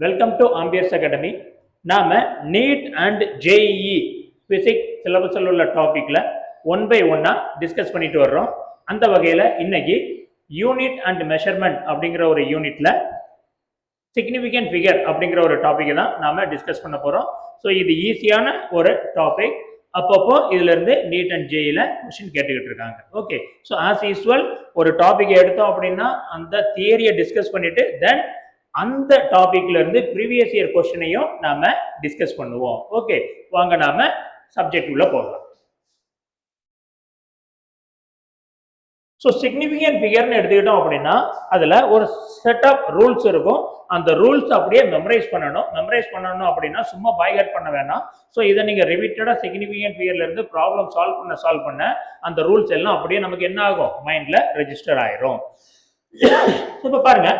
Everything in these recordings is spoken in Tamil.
Welcome to Ambiers Academy. நாம நீட் அண்ட் ஜேஇஇ பிசிக்ஸ் சிலபஸில் உள்ள டாபிக்ல ஒன் பை ஒன்னா டிஸ்கஸ் பண்ணிட்டு வர்றோம். அந்த வகையில் இன்னைக்கு யூனிட் அண்ட் மெஷர்மெண்ட் அப்படிங்கிற ஒரு யூனிட்ல சிக்னிஃபிகன்ட் ஃபிகர் அப்படிங்கிற ஒரு டாபிக் தான் நாம டிஸ்கஸ் பண்ண போறோம். ஸோ இது ஈஸியான ஒரு டாபிக். அப்பப்போ இதுல இருந்து நீட் அண்ட் ஜேஇல கொஸ்டின் கேட்டுக்கிட்டு இருக்காங்க. ஓகே, ஸோ ஆஸ் யூஸ்வல் ஒரு டாபிக் எடுத்தோம் அப்படின்னா அந்த தியரியை டிஸ்கஸ் பண்ணிட்டு தென் அந்த டாபிக்ல இருந்து ப்ரீவியஸ் இயர் கொஸ்டினையும் நாம டிஸ்கஸ் பண்ணுவோம். ஓகே, வாங்க நாம சப்ஜெக்ட் உள்ள போகலாம். ஸோ சிக்னிஃபிகன்ட் ஃபிகர்னு எடுத்துக்கிட்டோம் அப்படின்னா அதில் ஒரு செட் ஆஃப் ரூல்ஸ் இருக்கும். அந்த ரூல்ஸ் அப்படியே மெமரைஸ் பண்ணணும் அப்படின்னா சும்மா பைஹார்ட் பண்ண வேணாம். ஸோ இதை நீங்கள் ரிப்பீட்டடாக சிக்னிஃபிகன்ட் ஃபிகர்ல இருந்து ப்ராப்ளம் சால்வ் பண்ண அந்த ரூல்ஸ் எல்லாம் அப்படியே நமக்கு என்ன ஆகும், மைண்ட்ல ரெஜிஸ்டர் ஆயிரும். இப்போ பாருங்க,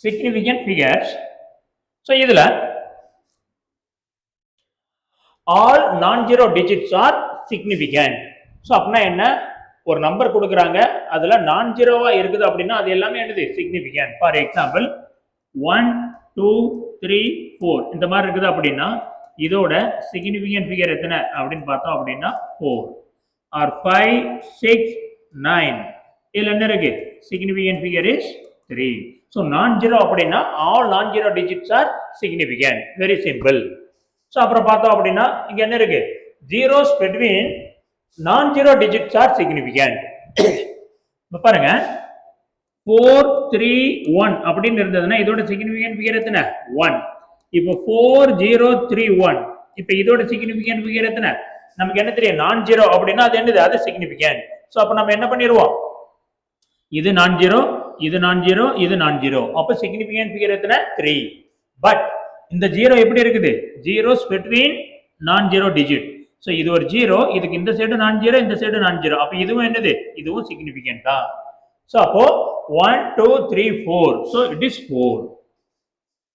significant figures. So இதுல all non-zero digits are significant. So அப்படின்னா என்ன, ஒரு நம்பர் கொடுக்குறாங்க, அதுல நான் ஜீரோவா இருக்குது அப்படின்னா அது எல்லாமே என்னது, சிக்னிஃபிகன்ட். ஃபார் எக்ஸாம்பிள் 1 2 3 4 இந்த மாதிரி இருக்குது அப்படின்னா இதோட சிக்னிஃபிகன்ட் ஃபிகர் எத்தனை அப்படின்னு பார்த்தோம் அப்படின்னா 4 ஆர் 5 6 9. இதுல என்ன இருக்கு, significant figure is 3. So non-zero அப்படின்னா all non-zero digits are significant. Very simple. So அப்புறம் பார்த்தோம் அப்படின்னா இங்க என்ன இருக்கு, zeros between non-zero digits are significant. பாருங்க 4 3 1 அப்படின்னு இருந்ததுன்னா இதோட significant figure எத்தனை 1. இப்போ 4 0 3 1. இப்போ இதோட significant figure எத்தனை, நமக்கு என்ன தெரியும், non-zero அப்படின்னா அது என்னது, அது significant. So அப்ப நம்ம என்ன பண்ணிடுவோம், இது non-zero, இது நான்-ஜீரோ, இது நான்-ஜீரோ. அப்ப சிக்னிஃபிகன்ட் ஃபிகர் எத்தனை 3. பட் இந்த ஜீரோ எப்படி இருக்குது, ஜீரோஸ் பிட்வீன் நான்-ஜீரோ டிஜிட். ஸோ இது ஒரு ஜீரோ, இதுக்கு இந்த சைடு நான்-ஜீரோ, இந்த சைடு நான்-ஜீரோ. அப்ப இதுவும் என்னது, இதுவும் சிக்னிஃபிகன்ட்டா. ஸோ அப்போ 1 2 3 4. So it is 4.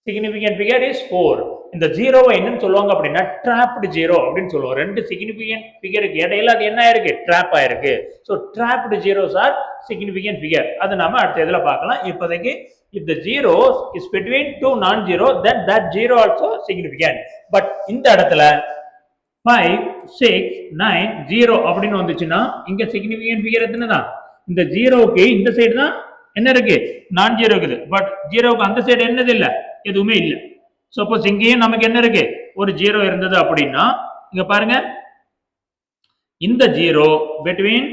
Significant figure is 4. இந்த ஜீரோவை என்னன்னு சொல்லுவாங்க அப்படின்னா ட்ராப்டு ஜீரோ அப்படின்னு சொல்லுவோம். ரெண்டு சிக்னிஃபிகன்ட் ஃபிகருக்கு இடையில அது என்ன ஆயிருக்கு, ட்ராப் ஆயிருக்கு. So dropped zeros are significant figure. அது நாம அடுத்த இதுல பார்க்கலாம். இப்போதைக்கு if the zero is between two non-zero then that zero also significant. But இந்த இடத்துல 5 6 9 0 அப்படின்னு வந்துச்சுன்னா இங்க significant figure எத்தனை தான், இந்த ஜீரோக்கு இந்த சைடு தான் என்ன இருக்கு, நான் ஜீரோ இருக்குது. பட் ஜீரோக்கு அந்த சைடு என்னது இல்லை, எதுவுமே இல்லை. சப்போஸ் இங்கேயும் நமக்கு என்ன இருக்கு, ஒரு ஜீரோ இருந்தது அப்படின்னா இங்க பாருங்க, இந்த ஜீரோ பிட்வீன்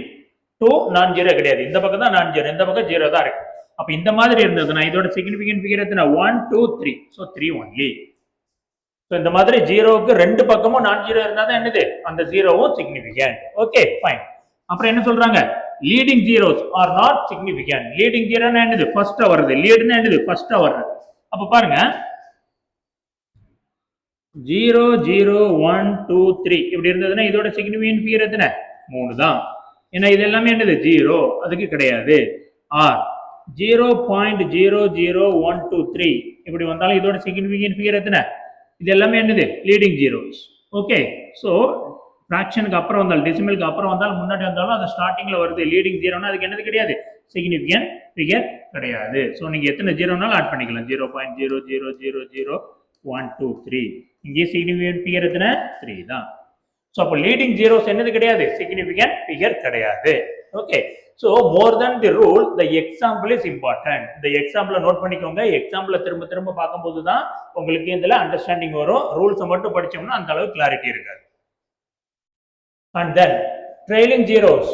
டூ நான்-ஜீரோ கிடையாது, இந்த பக்கம் தான் நான்-ஜீரோ, இந்த பக்கம் ஜீரோ தான் இருக்கு. அப்ப இந்த மாதிரி இருந்ததுன்னா இதோட சிக்னிஃபிகன்ட் ஃபிகர் எத்தனை 1 2 3. So 3 only. ஸோ இந்த மாதிரி ஜீரோவுக்கு ரெண்டு பக்கமும் நான்-ஜீரோ இருந்தா தான் என்னது, அந்த ஜீரோவும் சிக்னிஃபிகன்ட். Okay fine. அப்புறம் என்ன சொல்றாங்க, leading zeros are not significant. Leading ஜீரோனா என்னது, ஃபர்ஸ்டா வருது, லீடுனா என்னது, ஃபர்ஸ்டா வருது. அப்ப பாருங்க 0 0 1 2 3 இப்படி இருந்ததுன்னா இதோட சிக்னிஃபிகன்ட் ஃபிகர் எத்தனை 3 தான். ஏன்னா இது எல்லாமே என்னது, ஜீரோ, அதுக்கு கிடையாது. ஆர் 0.00123 இப்படி வந்தாலும் இதோட சிக்னிஃபிகன்ட் ஃபிகர் எத்தனை, இது எல்லாமே என்னது, லீடிங் ஜீரோஸ். ஓகே, ஸோ ஃப்ராக்ஷனுக்கு அப்புறம் வந்தாலும் டெசிமலுக்கு அப்புறம் வந்தாலும் முன்னாடி வந்தாலும் அது ஸ்டார்டிங்ல வருது லீடிங் ஜீரோனா அதுக்கு என்னது கிடையாது, சிக்னிஃபிகன்ட் ஃபிகர் கிடையாது. ஸோ நீங்க எத்தனை ஜீரோனாலும் ஆட் பண்ணிக்கலாம். 0.00001 2 3. இங்கே சிக்னிஃபிகன்ட் ஃபிகர் எத்தனை 3 தான். ஸோ அப்போ லீடிங் ஜீரோஸ் என்னது கிடையாது, சிக்னிஃபிகன்ட் ஃபிகர் கிடையாது. Okay, so more then the rule the example is important. இந்த எக்ஸாம்பிளை நோட் பண்ணிக்கோங்க. எக்ஸாம்பிளை திரும்ப திரும்ப பார்க்கும்போது தான் உங்களுக்கு இதில் அண்டர்ஸ்டாண்டிங் வரும். ரூல்ஸை மட்டும் படிச்சோம்னா அந்த அளவுக்கு கிளாரிட்டி இருக்காது. And then trailing zeros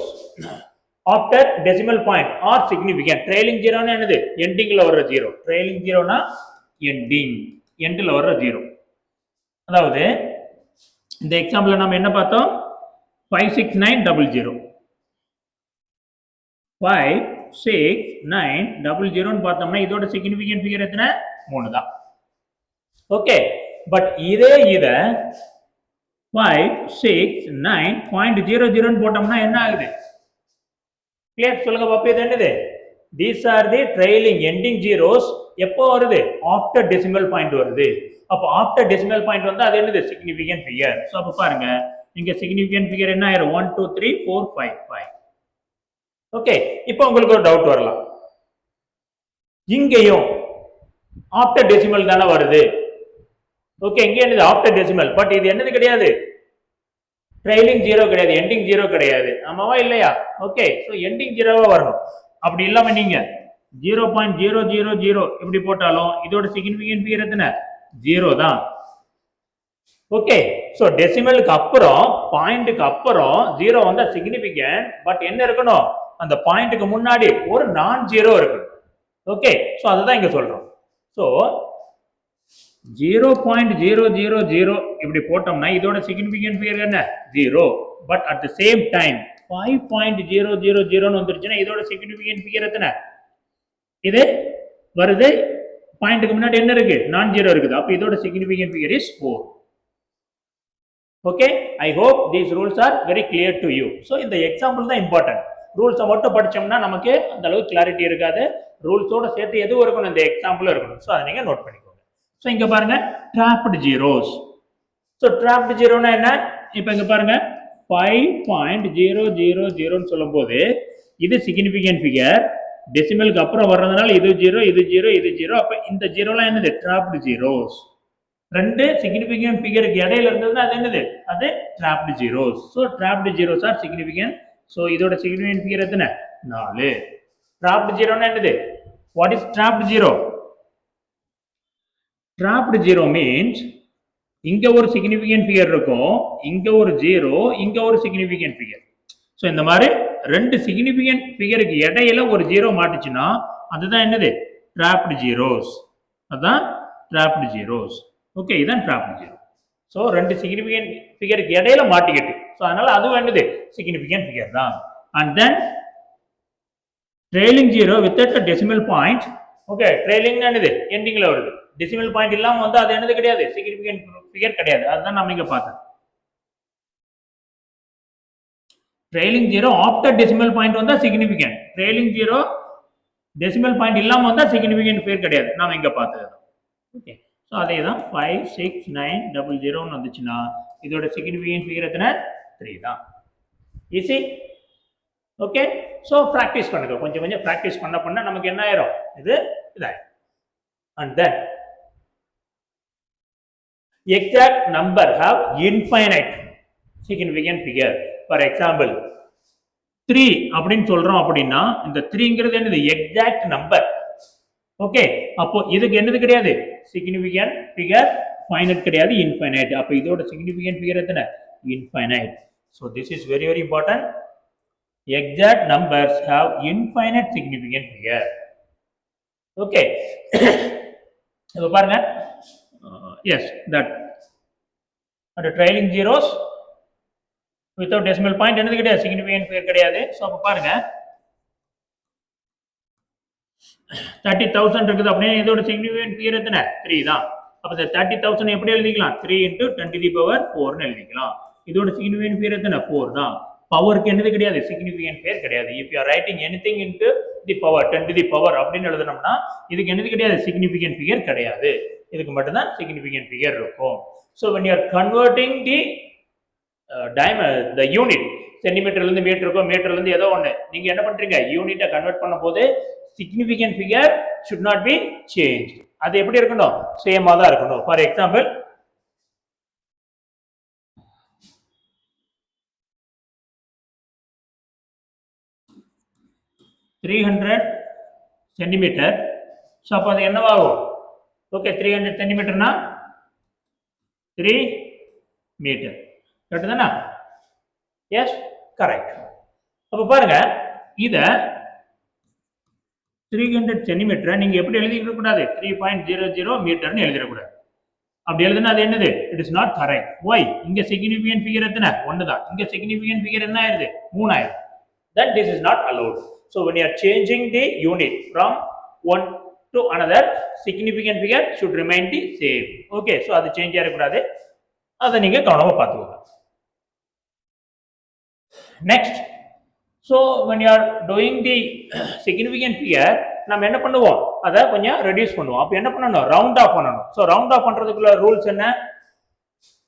after decimal point are significant. Trailing ஜீரோனா என்னது, எண்டிங்ல வர்ற ஜீரோ. ட்ரெயிலிங் ஜீரோனா எண்டிங், எண்டில் வர்ற ஜீரோ. அதாவது இந்த எக்ஸாம்பிள் நம்ம என்ன பார்த்தோம், 5 6 9 0 0 5 6 9 0 0 பார்த்தோம்னா இதோட சிக்னிஃபிகன்ட் ஃபிகர் எத்தனை 3 தான். ஓகே, பட் இத 5 6 9.00 போட்டோம்னா என்ன ஆகுது, கிளியர் சொல்லுங்க பாப்பா, இது என்னது, these are the trailing ending zeros. எப்போ வருது, ஆஃப்டர் டெசிமல் பாயிண்ட் வருது. அப்போ ஆஃப்டர் டெசிமல் பாயிண்ட் வந்து அது என்னது, சிக்னிஃபிகன்ட் ஃபிகர். ஸோ அப்போ பாருங்க இங்க சிக்னிஃபிகன்ட் ஃபிகர் என்ன ஆயிரும், 1 2 3 4 5 5. ஓகே, இப்போ உங்களுக்கு ஒரு டவுட் வரலாம், இங்கேயும் ஆஃப்டர் டெசிமல் தானே வருது. ஓகே, இங்கே என்னது ஆஃப்டர் டெசிமல், பட் இது என்னது கிடையாது, ட்ரைலிங் ஜீரோ கிடையாது, எண்டிங் ஜீரோ கிடையாது. ஆமாவா இல்லையா? ஓகே, ஸோ எண்டிங் ஜீரோவா வரணும். அப்படி இல்லாம நீங்க 0.000 இப்படி போட்டாலும் இதோட சிக்னிஃபிகன்ட் ஃபிகர் எத்தனை, ஜீரோ தான். ஓகே, ஸோ டெசிமலுக்கு அப்புறம் பாயிண்ட்டுக்கு அப்புறம் ஜீரோ வந்தா சிக்னிஃபிகன்ட், பட் என்ன இருக்கணும், அந்த பாயிண்ட்டுக்கு முன்னாடி ஒரு நான் ஜீரோ இருக்கு. ஓகே, ஸோ அதுதான் இங்க சொல்றோம். ஸோ 0.000 இப்படி போட்டோம்னா இதோட சிக்னிஃபிகன்ட் ஃபிகர் என்ன, zero. But at the same time 5.000 வந்துருச்சுன்னா இதோட சிக்னிஃபிகன்ட் ஃபிகர் எத்தனை, இது வருது, பாயிண்ட்டுக்கு முன்னாடி என்ன இருக்கு, நான் ஜீரோ இருக்குது. அப்ப இதோட significant figure is 4. Okay, I hope these rules are very clear to you. So இந்த எக்ஸாம்பிள் தான் இம்பார்ட்டன்ட். ரூல்ஸை மட்டும் படிச்சோம்னா நமக்கு அந்த அளவுக்கு கிளாரிட்டி இருக்காது. ரூல்ஸோட சேர்த்து எதுவும் இருக்கணும், இந்த எக்ஸாம்பிளும் இருக்கணும். ஸோ அதை நீங்க நோட் பண்ணிக்கோங்க. ஸோ இங்க பாருங்க ட்ராப்டு ஜீரோஸ். ஸோ ட்ராப்டு ஜீரோனா என்ன, இப்போ இங்க பாருங்க 5.000 சொல்லும் போது இது சிக்னிஃபிகன்ட் ஃபிகர், டெசிமலுக்கு அப்புறம் வர்றதுனால இது ஜீரோ, இது ஜீரோ, இது ஜீரோ. அப்ப இந்த ஜீரோலாம் என்னது, ட்ராப்டு ஜீரோஸ். ரெண்டு சிக்னிஃபிகன்ட் ஃபிகருக்கு இடையில இருந்ததுன்னா அது என்னது, அது dropped zeros. So dropped zeros are significant. So இதோட சிக்னிஃபிகன்ட் ஃபிகர் எத்தனை, 4. ட்ராப்டு ஜீரோனா என்னது, what is dropped zero? Dropped zero means இங்க ஒரு சிக்னிஃபிகன்ட் ஃபிகர் இருக்கும், இங்க ஒரு ஜீரோ, இங்க ஒரு சிக்னிஃபிகன்ட் ஃபிகர். ஸோ இந்த மாதிரி ரெண்டு சிக்னிஃபிகன்ட் ஃபிகருக்கு இடையில ஒரு ஜீரோ மாட்டுச்சுன்னா அதுதான் என்னது, ட்ராப்டு ஜீரோஸ். அதுதான் ட்ராப்டு ஜீரோஸ். ஓகே, இதுதான் ட்ராப்டு ஜீரோ. ஸோ ரெண்டு சிக்னிஃபிகன்ட் ஃபிகருக்கு இடையில மாட்டிக்கிட்டு, ஸோ அதனால அதுவும் என்னது, சிக்னிஃபிகன்ட் ஃபிகர் தான். And then trailing zero with decimal point. Okay, trailing என்னது, எண்டிங்ல வருது. டெசிமல் பாயிண்ட் இல்லாம வந்து அது என்னது கிடையாது, சிக்னிஃபிகன்ட் ஃபிகர் கிடையாது. அதுதான் நம்ம இங்க பார்த்தோம். Trailing zero after decimal point வந்தா significant, trailing zero decimal point இல்லாம வந்தா சிக்னிஃபிகன்ட் ஃபிகர் கிடையாது. நாம இங்க பார்த்தது. ஓகே, ஸோ அதே தான் 56900 வந்துச்சுன்னா இதோட சிக்னிஃபிகன்ட் ஃபிகர் எத்தனை, 3 தான். ஈஸி. ஓகே, ஸோ ப்ராக்டிஸ் பண்ணுங்க, கொஞ்சம் கொஞ்சம் ப்ராக்டிஸ் பண்ண நமக்கு என்ன ஆயிரும், இது இதாயிரும். And then exact number have infinite significant figure. For example 3 அப்படின்னு சொல்றோம் அப்படின்னா இந்த 3ங்கிறது என்னது, எக்ஸாக்ட் நம்பர். ஓகே, அப்போ இதுக்கு என்னது கிடையாது, சிக்னிஃபிகன்ட் ஃபிகர், ஃபைனைட் கிடையாது, இன்ஃபைனைட். அப்போ இதோட சிக்னிஃபிகன்ட் ஃபிகர் எத்தனை, infinite. So this is very very important. Exact numbers have infinite significant figure. Okay, இப்போ பாருங்க, எஸ் தட் அந்த trailing zeros without decimal point என்னது கிடையாது, சிக்னிஃபிகன்ட் ஃபிகர் கிடையாது. ஸோ அப்போ பாருங்க 30,000 இருக்குது அப்படின்னா இதோட சிக்னிஃபிகன்ட் ஃபிகர் எத்தனை, 3 தான். அப்போ இந்த 30,000 எப்படி எழுதிக்கலாம், 3 × 10⁴ எழுதிக்கலாம். இதோட சிக்னிஃபிகன்ட் ஃபிகர் எத்தனை, 4 தான். பவருக்கு என்னது கிடையாது, சிக்னிஃபிகன்ட் ஃபிகர் கிடையாது. If you are writing anything into the power 10⁴ அப்படின்னு எழுதணும்னா இதுக்கு என்னது கிடையாது, சிக்னிஃபிகன்ட் ஃபிகர் கிடையாது. இதுக்கு மட்டும்தான் சிக்னிஃபிகன்ட் ஃபிகர் இருக்கும். So when you are converting the unit, சென்டிமீட்டர்ல இருந்து மீட்டருக்கோ, மீட்டர்ல இருந்து ஏதோ ஒன்று நீங்க என்ன பண்றீங்க, யூனிட்டை கன்வெர்ட் பண்ணும் போது significant figure should not be changed. அது எப்படி இருக்கணும், சேமா தான் இருக்கணும். For example 300 centimetre. ஸோ அப்போ அது என்னவாகும், ஓகே 300 சென்டிமீட்டர்னா 3 மீட்டர், கரெக்ட் தானே? Yes, correct. அப்போ பாருங்க, இதை 300 சென்டிமீட்டரை நீங்க எப்படி எழுதிக்க கூடாது, 3.00 மீட்டர்னு எழுதிடக்கூடாது. அப்படி எழுதுனா அது என்னது, it is not correct. Why, இங்க சிக்னிஃபிகன்ட் ஃபிகர் எத்தனை, 1 தான். இங்க சிக்னிஃபிகன்ட் ஃபிகர் என்ன ஆயிருது, 3 ஆயிருது. Then this is not allowed. So when you are changing the unit from one to another, significant figure should remain the same. Okay, so அது சேஞ்ச் ஆகக்கூடாது, அதை நீங்க கவனமா பார்த்துக்கோங்க. Next, so when you are doing the significant figure, நம்ம என்ன பண்ணுவோம், அதை கொஞ்சம் ரெடியூஸ் பண்ணுவோம். அப்போ என்ன பண்ணணும், ரவுண்ட் ஆஃப் பண்ணணும். ஸோ ரவுண்ட் ஆஃப் பண்றதுக்குள்ள ரூல்ஸ் என்ன,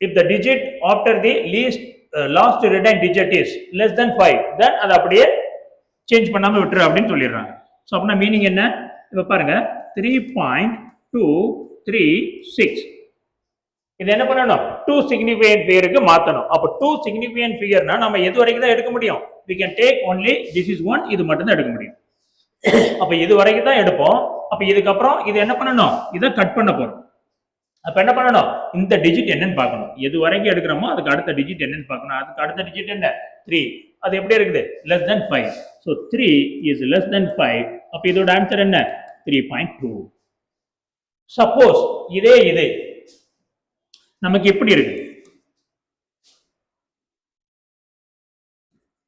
if the digit after the last written digit is less than 5, then அதை அப்படியே சேஞ்ச் பண்ணாம விட்டுரு அப்படின்னு சொல்லிடுறாங்க. ஸோ அப்படின்னா மீனிங் என்ன, இப்போ பாருங்க 3.00 2 3 6. இது என்ன பண்ணணும், 2 significant figureக்கு மாத்தணும். அப்ப 2 significant figureனா நம்ம எது வரைக்கும் தான் எடுக்க முடியும்? We can take only this is 1, இது மட்டும் தான் எடுக்க முடியும். அப்ப இது வரைக்கும் தான் எடுப்போம். அப்ப இதுக்கு அப்புறம் இது என்ன பண்ணணும், இத கட் பண்ண போறோம். அப்ப என்ன பண்ணணும், இந்த டிஜிட் என்னன்னு பார்க்கணும். எது வரைக்கும் எடுக்கிறோமோ அதுக்கு அடுத்த டிஜிட் என்னன்னு பார்க்கணும். அதுக்கு அடுத்த டிஜிட் என்ன, 3. அது எப்படி இருக்குது, less than 5. so 3 is less than 5. அப்ப இதோட ஆன்சர் என்ன, 3.2. சப்போஸ் இதே இது நமக்கு எப்படி இருக்கு,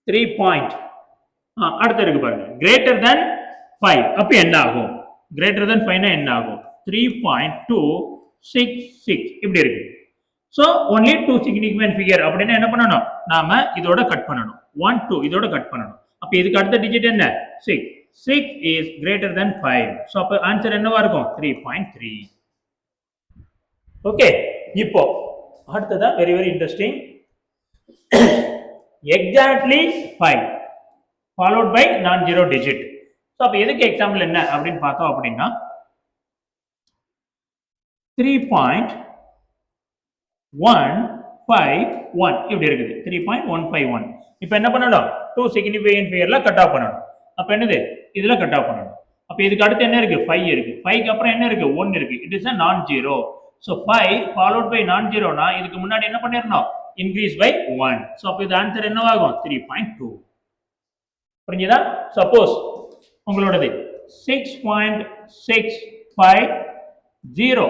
3. அடுத்து இருக்கு பாருங்க, greater than 5. அப்ப என்ன ஆகும், greater than 5 னா என்ன ஆகும், 3.266 இப்படி இருக்கு. so only 2 significant figure அப்படினா என்ன பண்ணனும், நாம இதோட கட் பண்ணனும். 1 2 இதோட கட் பண்ணனும். அப்ப இதுக்கு அடுத்த டிஜிட் என்ன, 6. 6 is greater than 5. so அப்ப ஆன்சர் என்னவா இருக்கும், 3.3. ஓகே, இப்போ அடுத்ததா very very interesting, exactly 5 followed by non-zero digit. so அப்ப எதுக்கு எக்ஸாம்பிள் என்ன அப்படின்னு பார்த்தோம் அப்படின்னா 3.151 இப்படி இருக்குது, 3.151. இப்போ என்ன பண்ணணும், 2 significant figureல கட் ஆஃப் பண்ணணும். அப்ப என்னது, இதுல கட் ஆஃப் பண்ணணும். அப்ப இதுக்கு அடுத்து என்ன இருக்கு, 5 இருக்கு. 5க்கு அப்புறம் என்ன இருக்கு, 1 இருக்கு. It is a non-zero. so 5 followed by non-zero னா இதுக்கு முன்னாடி என்ன பண்ணிரணும், increase by 1. so அப்ப இது ஆன்சர் என்னவாகும், 3.2. புரிஞ்சுதா? சப்போஸ் உங்களோடது 6.650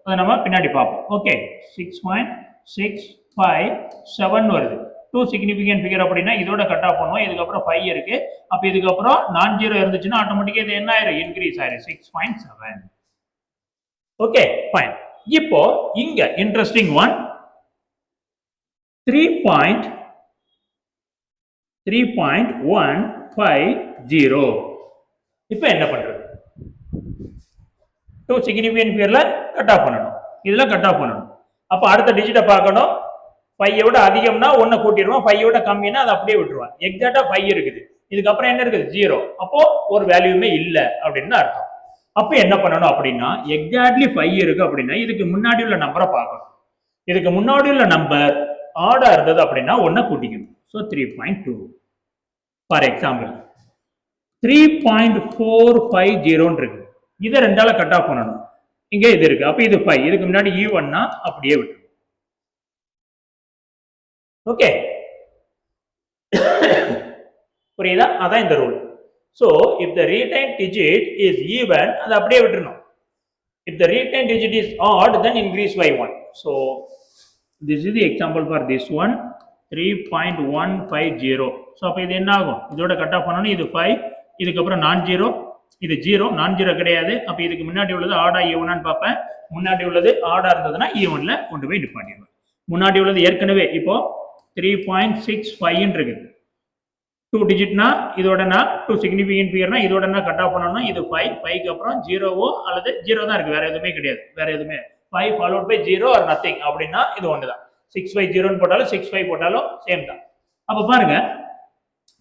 அதை நம்ம பின்னாடி பார்ப்போம். ஓகே, 6.657 வருது. 2 significant figure அப்படின்னா இதோட கட் ஆஃப் பண்ணுவோம். இதுக்கப்புறம் 5 இருக்கு. அப்ப இதுக்கப்புறம் non-zero இருந்துச்சுன்னா ஆட்டோமேட்டிக்கா இது என்ன ஆயிரும், இன்க்ரீஸ் ஆயிரும், 6.7. Okay fine. இப்போ இங்க இன்ட்ரெஸ்டிங் ஒன், 3.150. இப்போ என்ன பண்றது, 2 significant figureல கட் ஆஃப் பண்ணணும், இதுல கட் ஆஃப் பண்ணணும். அப்ப அடுத்த டிஜிட்டை பார்க்கணும். 5 விட அதிகம்னா 1 கூட்டிடுவோம், 5 விட கம்மினா அதை அப்படியே விட்டுருவோம். எக்ஸாக்டா 5 இருக்குது. இதுக்கப்புறம் என்ன இருக்குது, 0. அப்போ ஒரு வேல்யூமே இல்ல அப்படின்னு அர்த்தம். அப்ப என்ன பண்ணணும் அப்படின்னா, எக்ஸாக்ட்லி 5 இருக்கு அப்படின்னா இதுக்கு முன்னாடி உள்ள நம்பரை பார்க்கணும். இதுக்கு முன்னாடி உள்ள நம்பர் ஆடா இருந்தது அப்படின்னா 1 கூட்டிக்கணும். ஸோ 3.2. ஃபார் எக்ஸாம்பிள் 3.450 இருக்கு. இதை 2ஆல கட் ஆஃப் பண்ணணும். இங்க இது இருக்கு. அப்ப இது 5. இதுக்கு முன்னாடி E1னா அப்படியே விட்டு. ஓகே, புரியுதா? அதான் இந்த rule. So if the retained digit is even, அது அப்படியே விட்டுறணும். If the retained digit is odd, then increase by 1. So this is the example for this one, 3.150. so அப்ப இது என்ன ஆகும், இதோட கட் ஆஃப் பண்ணனும். இது 5, இதுக்கு அப்புறம் non-zero, இது 0, non-zero கிடையாது. அப்ப இதுக்கு முன்னாடி உள்ளது ஆடா ஈவனான்னு பார்ப்பேன். முன்னாடி உள்ளது ஆடா இருந்ததுன்னா ஈவன்ல கொண்டு போய் நிப்பாட்டிடுவேன். முன்னாடி உள்ளது ஏற்கனவே இப்போ 3.65 இருக்குது. 2 டிஜிட்னா இதோடனா 2 significant figureனா இதோடனா கட் ஆஃப் பண்ணனும்னா இது 5, 5க்கு அப்புறம் 0வோ அல்லது 0 தான் இருக்கு, வேற எதுவுமே கிடையாது. வேற எதுவுமே 5 followed by 0 or nothing அப்படின்னா இது ஒண்ணுதான். 650 ன்னு போட்டாலும் 65 போட்டாலும் சேம் தான். அப்ப பாருங்க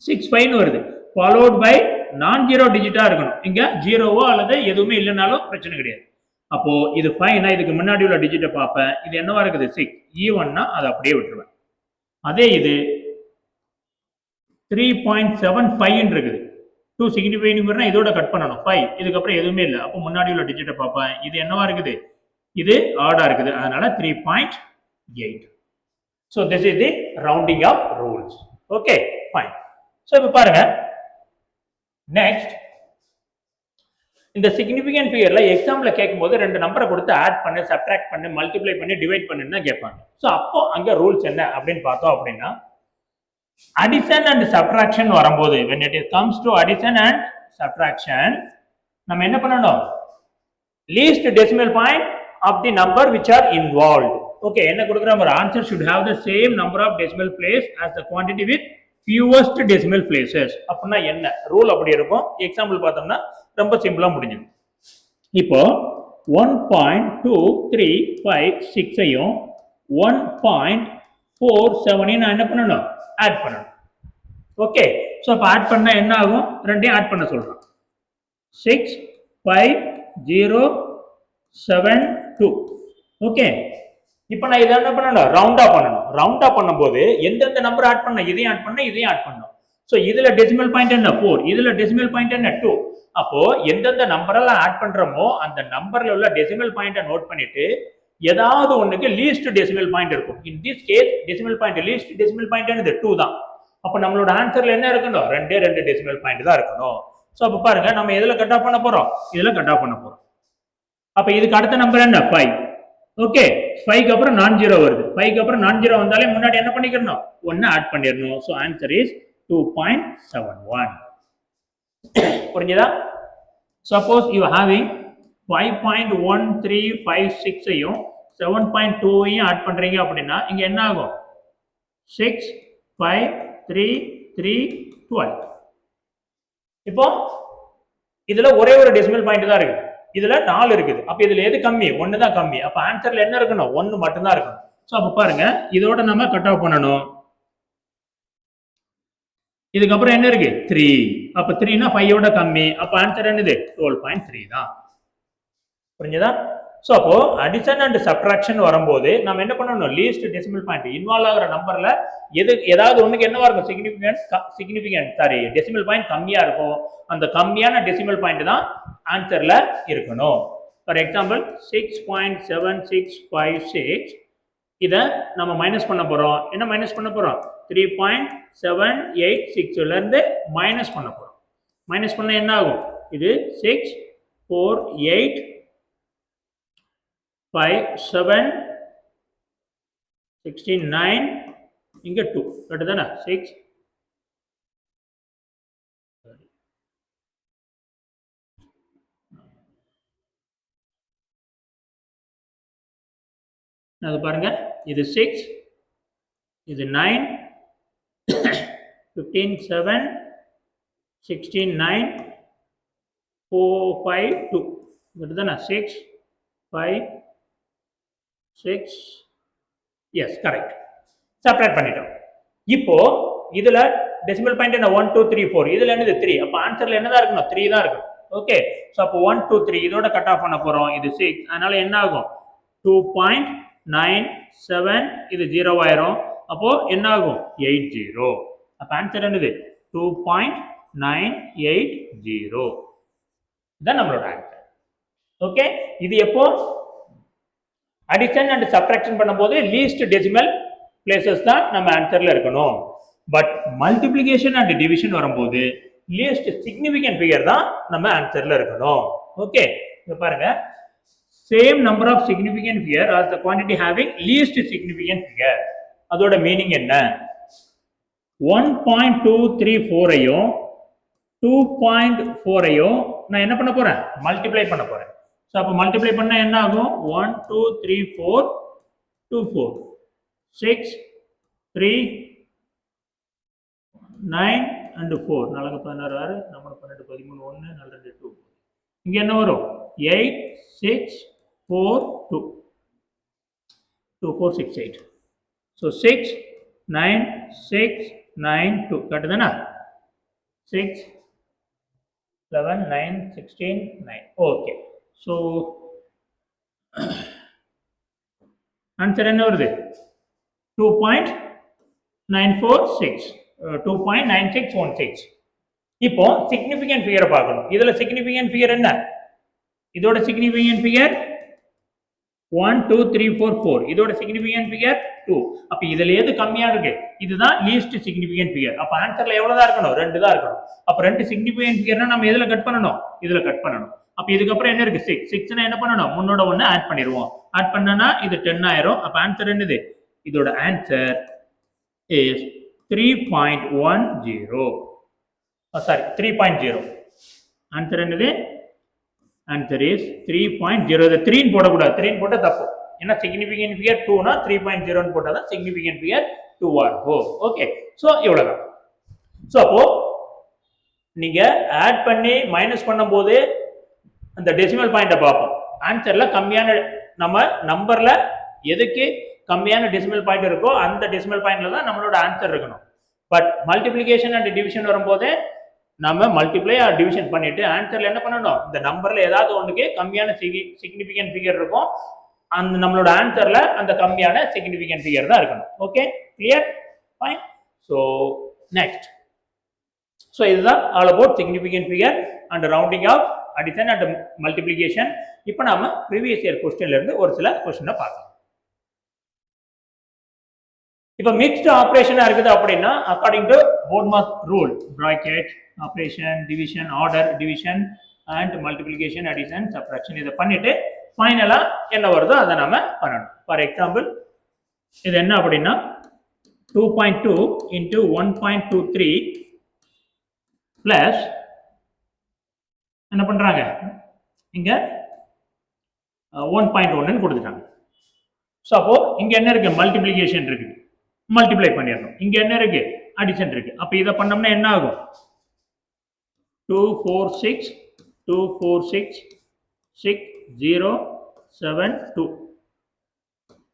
65 ன்னு வருது, followed by non-zero டிஜிட்டா இருக்கணும். இங்க 0வோ அல்லது எதுவுமே இல்லைனாலும் பிரச்சனை கிடையாது. அப்போ இது 5 னா இதுக்கு முன்னாடி உள்ள டிஜிட்டை பார்ப்பேன். இது என்னவா இருக்குது, 6. ஈவன்னா அதை அப்படியே விட்டுருவேன். அதே இது 3.75 இருக்குது. 2 significant figureனா இதோட கட் பண்ணணும் 5. இதுக்கப்புறம் எதுவுமே இல்லை. அப்போ முன்னாடி உள்ள டிஜிட்டை பார்ப்பேன். இது என்னவா இருக்குது, இது ஆடா இருக்குது. அதனால 3.8. So this is the rounding of rules. Okay, fine. So இப்போ பாருங்க, next இந்த significant figureல எக்ஸாம்ல கேட்கும்போது 2 நம்பரை கொடுத்து ஆட் பண்ணு, சப்ட்ராக்ட் பண்ணு, மல்டிப்ளை பண்ணி, டிவைட் பண்ணுன்னு கேட்பாங்க. ஸோ அப்போ அங்க ரூல்ஸ் என்ன அப்படின்னு பார்த்தோம் அப்படின்னா, அடிஷன் அண்ட் சப்ட்ராக்ஷன் வரும்போது when it comes to addition and subtraction நம்ம என்ன பண்ணணும், least decimal point of the number which are involved. Okay, என்ன கொடுக்குறோம், ஒரு answer should have the same number of decimal place as the quantity with fewest decimal places. அப்படின்னா என்ன ரூல் அப்படி இருக்கும். எக்ஸாம்பிள் பார்த்தோம்னா ரொம்ப சிம்பிளா முடிஞ்சிடும். இப்போ 1.235 1.47 நான் என்ன பண்ணணும், ஆட் பண்ணணும். ஓகே, ஸோ அப்போ ஆட் பண்ணா என்ன ஆகும், ரெண்டையும் ஆட் பண்ண சொல்றோம். 6507 7 2. ஓகே, இப்போ நான் இதை என்ன பண்ணணும், ரவுண்டா பண்ணணும். ரவுண்டா பண்ணும்போது எந்தெந்த நம்பர் ஆட் பண்ண, இதையும் ஆட் பண்ண, இதையும் ஆட் பண்ணணும். ஸோ இதுல டெசிமல் பாயிண்ட் என்ன 4, இதுல டெசிமல் பாயிண்ட் என்ன 2. அப்போ எந்தெந்த நம்பரெல்லாம் ஆட் பண்றோமோ அந்த நம்பர்ல உள்ள டெசிமல் பாயிண்ட்டை நோட் பண்ணிட்டு ஏதாவது ஒண்ணுக்கு லீஸ்ட் டெசிமல் பாயிண்ட் இருக்கும். In this case decimal point, least decimal point என்னது 2 தான். அப்ப நம்மளோட ஆன்சர்ல என்ன இருக்கணும், 2 டெசிமல் பாயிண்ட் தான் இருக்கணும். ஸோ அப்ப பாருங்க, நம்ம எதுல கட் ஆஃப் பண்ண போறோம், இதுல கட் ஆஃப் பண்ண போறோம். அப்ப இதுக்கு அடுத்த நம்பர் என்ன 5. ஓகே, 5க்கு அப்புறம் நான் ஜீரோ வருது. 5க்கு அப்புறம் நான் ஜீரோ வந்தாலே முன்னாடி என்ன பண்ணிக்கணும், 1 ஆட் பண்ணிடணும். So answer is 2.71. புரிஞ்சுதா? சப்போஸ் யூ ஹேவிங் 5.1356 ஐயும் 7.2 ஐயும் ஆட் பண்றீங்க அப்படின்னா இங்க என்ன ஆகும், 6 5 3 3 12. இப்போ இதுல ஒரே ஒரு டெசிமல் பாயிண்ட் தான் இருக்கு, இதுல 4 இருக்குது. அப்ப இதுல எது கம்மி, 1 தான் கம்மி. அப்ப ஆன்சர்ல என்ன இருக்கணும், 1 மட்டும் தான் இருக்கணும். சோ அப்ப பாருங்க, இதோட நம்ம கட் ஆஃப் பண்ணணும். இதுக்கப்புறம் என்ன இருக்கு 3. அப்ப 3னா 5 கம்மி. அப்ப ஆன்சர் என்னது 12.3 தான். புரிஞ்சுதா? சோ அப்போ அடிஷன் அண்ட் சப்ட்ராக்ஷன் வரும்போது நம்ம என்ன பண்ணணும், லீஸ்ட் டெசிமல் பாயிண்ட் இன்வால்வ் ஆகிற நம்பர்ல ஏதாவது ஒண்ணுக்கு என்னவா இருக்கும், சிக்னிபிகன்ட் சாரி டெசிமல் பாயிண்ட் கம்மியா இருக்கும். அந்த கம்மியான டெசிமல் பாயிண்ட் தான் ஆன்சர்ல இருக்கணும். ஃபார் எக்ஸாம்பிள் 6.7656 இதை நம்ம மைனஸ் பண்ண போறோம். என்ன மைனஸ் பண்ண போறோம், 3.786 இருந்து மைனஸ் பண்ண போறோம். மைனஸ் பண்ண என்ன ஆகும், இது 6 4 8 5 7 16 9 இங்க 2 கரெக்ட் தானே, 6 அது பாருங்க, இது 6 இது 9 15 7 16 9 4 5 2 கரெக்ட் தானே, 6 5 6 எஸ் கரெக்ட். செப்பரேட் பண்ணிட்டோம். இப்போ இதுல டெசிமல் பாயிண்ட் என்ன 1 2 3 4, இதுல என்னது 3. அப்ப ஆன்சர்ல என்னதான் இருக்கணும், 3 தான் இருக்கும். ஓகே, சோ அப்போ 1 2 3 இதோட கட் ஆஃப் பண்ண போறோம். இது 6, அதனால என்ன ஆகும் 2.97, இது 0 ஆயிரும். அப்போ என்ன ஆகும் 80. அப்ப ஆன்சர் என்னது 2.980 இதான் நம்மளோட ஆன்சர். ஓகே, இது எப்போ அடிஷன் அண்ட் சப்ட்ராக்ஷன் பண்ணும்போது லீஸ்ட் டெசிமல் பிளேசஸ் தான் நம்ம ஆன்சர்ல இருக்கணும். பட் மல்டிப்ளிகேஷன் அண்ட் டிவிஷன் வரும்போது லீஸ்ட் சிக்னிபிகன்ட் ஃபிகர் தான் நம்ம ஆன்சர்ல இருக்கணும். ஓகே, இங்க பாருங்க, same number of significant figure as the quantity having least significant figure. அதோட மீனிங் என்ன, 1.234 ஐயும் 2.4 ஐயும் நான் என்ன பண்ண போறேன், மல்டிப்ளை பண்ண போறேன். ஸோ அப்போ மல்டிப்ளை பண்ணால் என்ன ஆகும், 1 2 3 4 2 4 6 3 9 and 4 4 16 6 நம்ம 12 13 1 4 2 2. இங்கே என்ன வரும் 8 6 4 2 2 4 6 8. ஸோ 6 9 6 9 2 கரெக்ட் தானே, 6 11 9 16 9. ஓகே, ஸோ ஆன்சர் என்ன வருது 2.946 2.9616. இப்போ சிக்னிபிகன்ட் ஃபிகரை பார்க்கணும். இதுல சிக்னிபிகன்ட் ஃபிகர் என்ன, இதோட சிக்னிபிகன்ட் ஃபிகர் 1 2 3 4 4, இதோட சிக்னிபிகன்ட் ஃபிகர் 2. அப்ப இதுல எது கம்மியா இருக்கு, இதுதான் லீஸ்ட் சிக்னிபிகன்ட் ஃபிகர். அப்ப ஆன்சர்ல எவ்வளவுதான் இருக்கணும், 2 தான் இருக்கணும். அப்ப 2 சிக்னிபிகன்ட் ஃபிகர்னா நம்ம எதுல கட் பண்ணணும், இதுல கட் பண்ணணும். அப்ப இதுக்கப்புறம் என்ன இருக்கு 6 6னா என்ன பண்ணணும், முன்னோட ஒண்ணு ஆட் பண்ணிடுவோம். ஆட் பண்ணனா இது 10 ஆயிரும். அப்ப ஆன்சர் என்னது, இதோட ஆன்சர் இஸ் 3.10. சாரி 3.0. ஆன்சர் என்னது, ஆன்சர் இஸ் 3.0. இது 3 போடக்கூடாது, 3 போட்டா தப்பு. ஏன்னா சிக்னிபிகன்ட் ஃபிகர் 2னா 3.0 போட்டாதான் சிக்னிபிகன்ட் ஃபிகர் 2 இருக்கும். ஓகே, ஸோ இவ்வளவுதான். ஸோ அப்போ நீங்க ஆட் பண்ணி மைனஸ் பண்ணும்போது அந்த டெசிமல் பாயிண்ட்டை பார்ப்போம். ஆன்சர்ல கம்மியான நம்ம நம்பர்ல எதுக்கு கம்மியான டெசிமல் பாயிண்ட் இருக்கோ அந்த டெசிமல் பாயிண்ட்ல தான் நம்மளோட ஆன்சர் இருக்கணும். பட் மல்டிப்ளிகேஷன் அண்ட் டிவிஷன் வரும்போது நம்ம மல்டிப்ளை ஆர் டிவிஷன் பண்ணிட்டு ஆன்சர்ல என்ன பண்ணணும், இந்த நம்பர்ல ஏதாவது ஒன்றுக்கு கம்மியான சிக்னிபிகன்ட் ஃபிகர் இருக்கும், அந்த நம்மளோட ஆன்சர்ல அந்த கம்மியான சிக்னிபிகன்ட் ஃபிகர் தான் இருக்கணும். Okay, clear, fine. So next, so இதுதான் all about significant figure and rounding off, addition and multiplication. இப்போ நாம ப்ரீவியஸ் இயர் கொஸ்டின்ல இருந்து ஒரு சில கொஸ்டினை பார்க்கலாம். இப்போ மிக்ஸ்டு ஆப்ரேஷனா இருக்குது அப்படின்னா according to BODMAS rule, bracket operation, division, order division and multiplication, addition, subtraction, இதை பண்ணிட்டு ஃபைனலா என்ன வருதோ அதை நாம பண்ணணும். ஃபார் எக்ஸாம்பிள் இது என்ன அப்படின்னா 2.2 into 1.23 பிளஸ் என்ன பண்றாங்க இங்க 1.1 கொடுத்துட்டாங்க. ஸோ அப்போ இங்க என்ன இருக்கு, மல்டிப்ளிகேஷன் இருக்கு, மல்டிப்ளை பண்ணிடணும். இங்க என்ன இருக்கு, அடிஷன் இருக்கு. அப்ப இதை பண்ணோம்னா என்ன ஆகும், 246 246 6072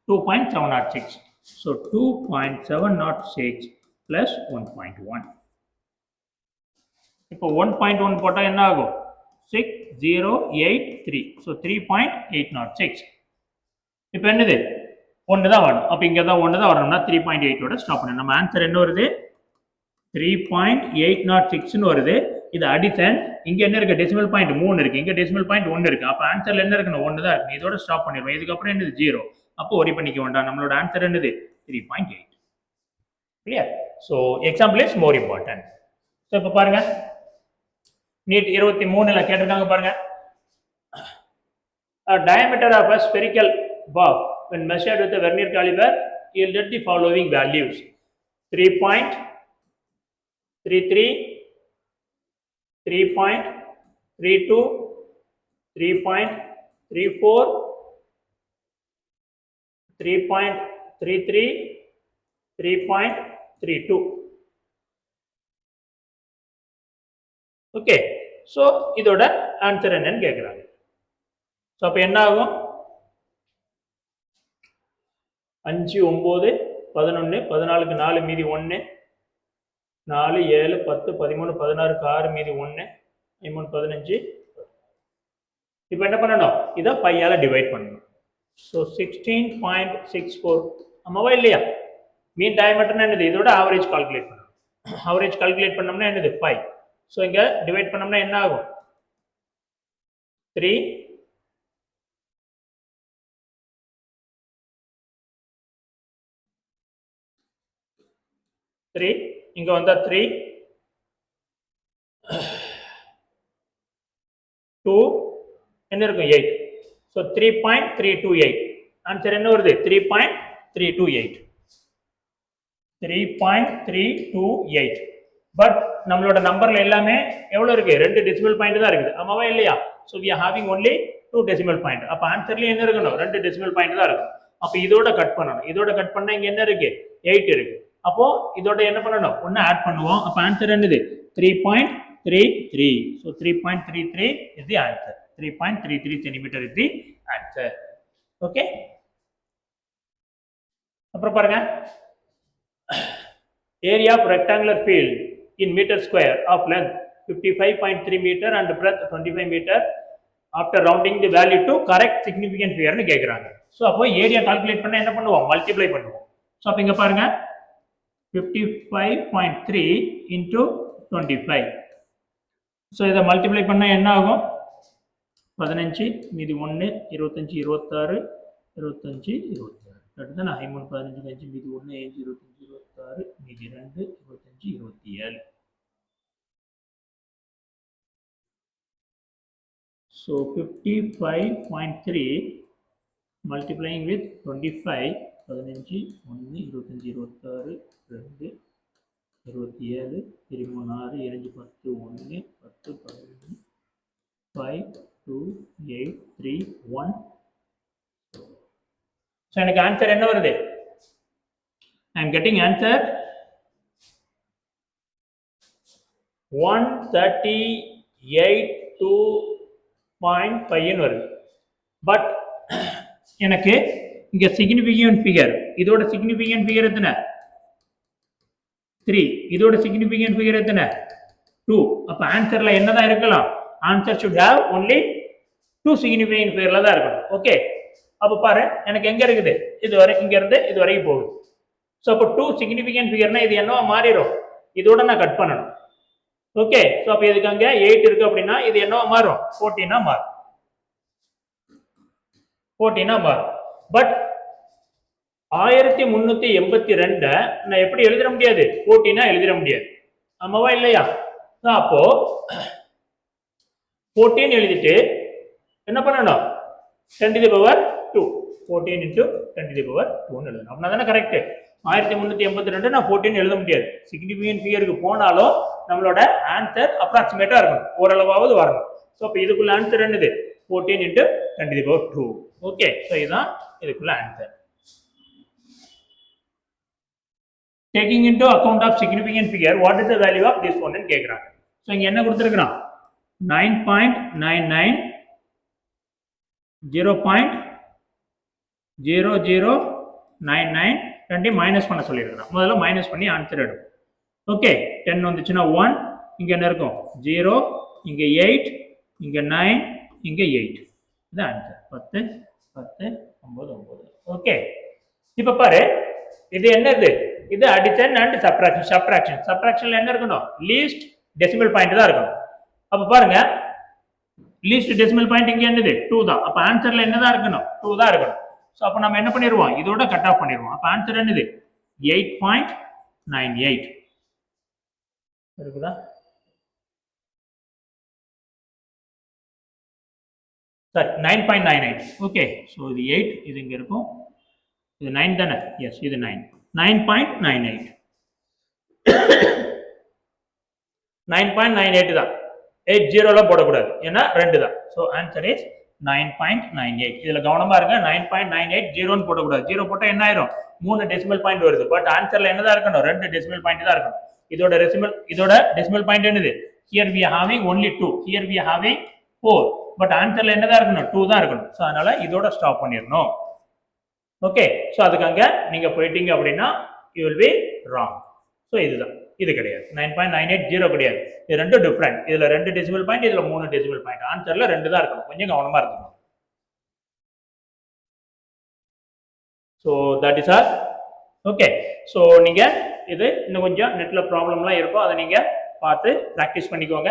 2.706. So 2.706 plus 1.1. இப்போ 1.1 போட்டா என்ன ஆகும், 6083. So 3.806. இப்போ என்னது, ஒன்று தான் வரணும். அப்போ இங்கே தான் ஒன்று தான் வரணும்னா 3.8ஓட ஸ்டாப் பண்ணணும். நம்ம ஆன்சர் என்ன வருது, 3.806 வருது. இது அடிஷன். இங்கே என்ன இருக்கு, டெசிமல் பாயிண்ட் 3 இருக்கு, இங்கே டெசிமல் பாயிண்ட் 1 இருக்கு. அப்போ ஆன்சர்ல என்ன இருக்குன்னு 1 தான் இருக்கு. இதோட ஸ்டாப் பண்ணிடுவோம். இதுக்கப்புறம் என்னது 0. அப்போ ஒரி பண்ணிக்க வேண்டாம். நம்மளோட ஆன்சர் என்னது 3.8. Clear. So example is more important. So இப்போ பாருங்க, நீட் 23ல கேட்டிருக்காங்க பாருங்க, diameter of a spherical box when measured with a vernier caliper yielded the following values: 3.33, 3.32, 3.34, 3.33, 3.32. Okay, so இதோட ஆன்சர் என்னன்னு கேட்குறாங்க. ஸோ அப்போ என்ன ஆகும், 5 9 11 14க்கு 4 மீதி 1, 4 7 10 13 16க்கு 6 மீதி 1, 13 15. இப்போ என்ன பண்ணணும், இதை 5ஆல டிவைட் பண்ணணும். ஸோ 16.64 ஆமாவா இல்லையா. மீன் டயமீட்டர்னா என்னது, இதோட ஆவரேஜ் கால்குலேட் பண்ணணும். ஆவரேஜ் கால்குலேட் பண்ணோம்னா என்னது 5. ஸோ இங்கே டிவைட் பண்ணோம்னா என்ன ஆகும், 3 3 இங்க வந்தா 3 2 என்ன இருக்கும் 8. ஸோ 3.328 ஆன்சர் என்ன வருது, 3.328 3.328. பட் நம்மளோட நம்பர்ல எல்லாமே எவ்வளவு இருக்கு, 2 டெசிமல் பாயிண்ட் தான் இருக்குது ஆமாவா இல்லையா. So we are having only 2 decimal point. அப்ப ஆன்சர்ல என்ன இருக்கணும், 2 டெசிமல் பாயிண்ட் தான் இருக்கும். அப்ப இதோட கட் பண்ணணும். இதோட கட் பண்ணா இங்க என்ன இருக்கு, 8 இருக்கு. அப்போ இதோட என்ன பண்ணணும், ஒன்னு ஆட் பண்ணுவோம். அப்ப ஆன்சர் என்னது 3.33. So 3.33 is the answer. 3.33 centimeter is the answer. Okay, அப்புறம் பாருங்க, area of rectangular field in meter square of length 55.3 meter and breadth 25 meter after rounding the value to correct significant figure னு கேக்குறாங்க. சோ அப்போ ஏரியா கால்குலேட் பண்ண என்ன பண்ணுவோம், மல்டிப்ளை பண்ணுவோம். சோ அப்ப இங்க பாருங்க 55.3 into 25. சோ இத மல்டிப்ளை பண்ணா என்ன ஆகும், 15 மீதி 1 25 26 25 26. அடுத்து 13 15 5 மீதி 1 5 25 26 மீதி 2 25 27. So 55.3 multiplying with 25 15 1 25 26 2 27 23 6 2 10 1 10 11 5 2 8 3 1. So எனக்கு ஆன்சர் என்ன வருது, I am getting answer 138.2.5 வருது. பட் எனக்கு இங்க சிக்னிபிகன்ட் ஃபிகர், இதோட சிக்னிபிகன்ட் ஃபிகர் எத்தனை 3, இதோட சிக்னிபிகன்ட் ஃபிகர் எத்தனை 2. அப்ப ஆன்சர்ல என்னதான் இருக்கலாம்? Answer should have only 2 significant figure தான் இருக்கணும். ஓகே, அப்ப பாரு எனக்கு எங்க இருக்குது, இதுவரை இங்க இருந்து இது வரைக்கும் போகுது. ஸோ அப்போ 2 significant figureனா இது என்னவா மாறிடும், இதோட நான் கட் பண்ணணும். ஓகே, ஸோ அப்போ இதுக்கு அங்க 8 இருக்கு அப்படின்னா இது என்னவா மாறும், 14 மாறும். 14 மாறும். பட் 1382 நான் எப்படி எழுதிட முடியாது, 14 எழுதிட முடியாது. ஆமாவா இல்லையா? அப்போ 14 எழுதிட்டு என்ன பண்ணணும், 10 to the power 2, 14 into 10 to the power 2 எழுதணும். அப்படின்னா தானே கரெக்ட். 1382 நான் 14 எழுத முடியாது. சிக்னிஃபிகன்ட் ஃபிகருக்கு போனாலும் நம்மளோட ஆன்சர் அப்ராக்சிமேட்டா இருக்கணும், ஓரளவாவது வரணும். ஸோ அப்போ இதுக்குள்ள ஆன்சர் என்னது, 14 into 10 to the power 2. Okay, so இதுதான் இதுக்குள்ள answer. Taking into account of significant figure, what is the value of this one ன்னு கேக்குறாங்க. ஸோ இங்க என்ன கொடுத்துருக்கான், 9.99, 0.0099 ரெண்டையும் மைனஸ் பண்ண சொல்லியிருக்கிறான். முதல்ல மைனஸ் பண்ணி ஆன்சர் எடுக்கும். ஓகே, 10 வந்துச்சுன்னா 1, இங்க என்ன இருக்கும் 0, இங்க 8, இங்க 9, இங்க 8. இது ஆன்சர். 10 10 9 9. ஓகே, இப்ப பாரு இது என்னது, இது அடிஷன் அண்ட் சப்ட்ராக்ஷன். சப்ட்ராக்ஷன்ல என்ன இருக்கணும், லீஸ்ட் டெசிமல் பாயிண்ட் தான் இருக்கணும். அப்ப பாருங்க லீஸ்ட் டெசிமல் பாயிண்ட் இங்க என்னது 2 தான். அப்ப ஆன்சர்ல என்னதான் இருக்கணும், 2 தான் இருக்கணும். சோ அப்ப நம்ம என்ன பண்ணிடுவோம், இதோட கட் ஆஃப் பண்ணிடுவோம். அப்ப ஆன்சர் என்னது 8.98 இருக்குதா, சாரி 9.98. ஓகே, ஸோ இது 8, இது இங்க இருக்கும், இது 9 தானே, எஸ் இது 9, 9.98 9.98 தான். 80 போடக்கூடாது, ஏன்னா 2 தான். So answer is 9.98. இதுல கவனமா இருங்க, 9.98 0 போடக்கூடாது. 0 போட்டா என்ன ஆயிரும், 3 டெசிமல் பாயிண்ட் வருது. பட் ஆன்சர்ல என்னதான் இருக்கணும், 2 டெசிமல் பாயிண்ட் தான் இருக்கணும். இதோட டெசிமல் பாயிண்ட் என்னது, here we are having only 2, here we are having 4. But ஆன்சர்ல என்னதான் இருக்கணும், 2 தான் இருக்கணும். ஸோ அதனால இதோட ஸ்டாப் பண்ணிடணும். ஓகே, ஸோ அதுக்கு அங்க நீங்க போயிட்டீங்க அப்படின்னா you will be wrong. So இதுதான், இது கிடையாது. 9.98 0 கிடையாது. இது ரெண்டும் டிஃபரெண்ட். இதுல 2 டெசிமல் பாயிண்ட், இதுல 3 டெசிமல் பாயிண்ட். ஆன்சர்ல 2 தான் இருக்கணும். கொஞ்சம் கவனமா இருக்கணும். So that is R. Okay, so நீங்க இது இன்னும் கொஞ்சம் நெட்ல ப்ராப்ளம்லாம் இருக்கும், அதை நீங்க பார்த்து ப்ராக்டிஸ் பண்ணிக்கோங்க.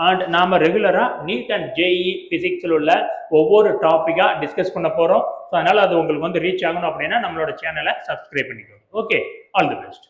அண்ட் நாம ரெகுலரா நீட் அண்ட் ஜேஇ பிசிக்ஸில் உள்ள ஒவ்வொரு டாப்பிக்கா டிஸ்கஸ் பண்ண போறோம். ஸோ அதனால அது உங்களுக்கு வந்து ரீச் ஆகணும் அப்படின்னா நம்மளோட சேனலை சப்ஸ்கிரைப் பண்ணிக்கோங்க. Okay, all the best.